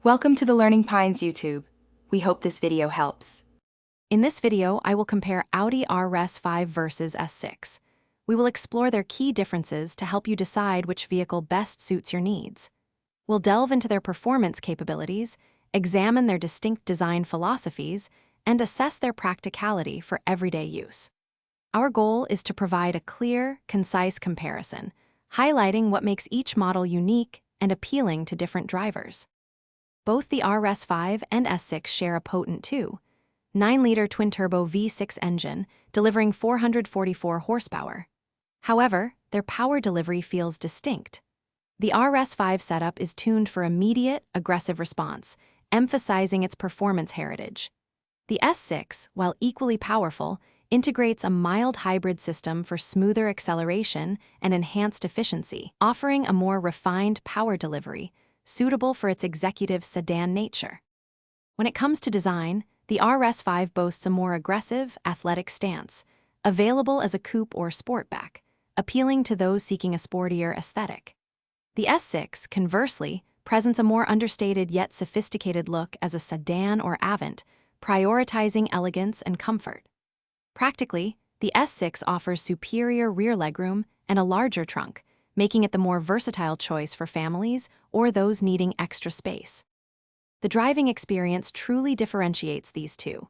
Welcome to the Learning Pines YouTube. We hope this video helps. In this video, I will compare Audi RS5 versus S6. We will explore their key differences to help you decide which vehicle best suits your needs. We'll delve into their performance capabilities, examine their distinct design philosophies, and assess their practicality for everyday use. Our goal is to provide a clear, concise comparison, highlighting what makes each model unique and appealing to different drivers. Both the RS5 and S6 share a potent 2.9-liter twin-turbo V6 engine, delivering 444 horsepower. However, their power delivery feels distinct. The RS5 setup is tuned for immediate, aggressive response, emphasizing its performance heritage. The S6, while equally powerful, integrates a mild hybrid system for smoother acceleration and enhanced efficiency, offering a more refined power delivery, suitable for its executive sedan nature. When it comes to design, the RS5 boasts a more aggressive, athletic stance, available as a coupe or sportback, appealing to those seeking a sportier aesthetic. The S6, conversely, presents a more understated yet sophisticated look as a sedan or avant, prioritizing elegance and comfort. Practically, the S6 offers superior rear legroom and a larger trunk, making it the more versatile choice for families or those needing extra space. The driving experience truly differentiates these two.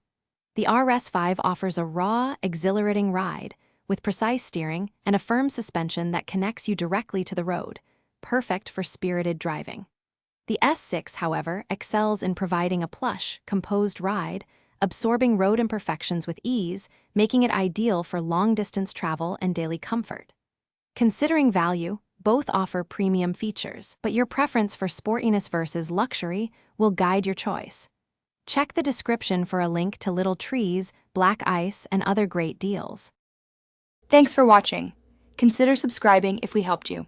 The RS5 offers a raw, exhilarating ride, with precise steering and a firm suspension that connects you directly to the road, perfect for spirited driving. The S6, however, excels in providing a plush, composed ride, absorbing road imperfections with ease, making it ideal for long-distance travel and daily comfort. Considering value, both offer premium features, but your preference for sportiness versus luxury will guide your choice. Check the description for a link to little trees, black ice, and other great deals. Thanks for watching. Consider subscribing if we helped you.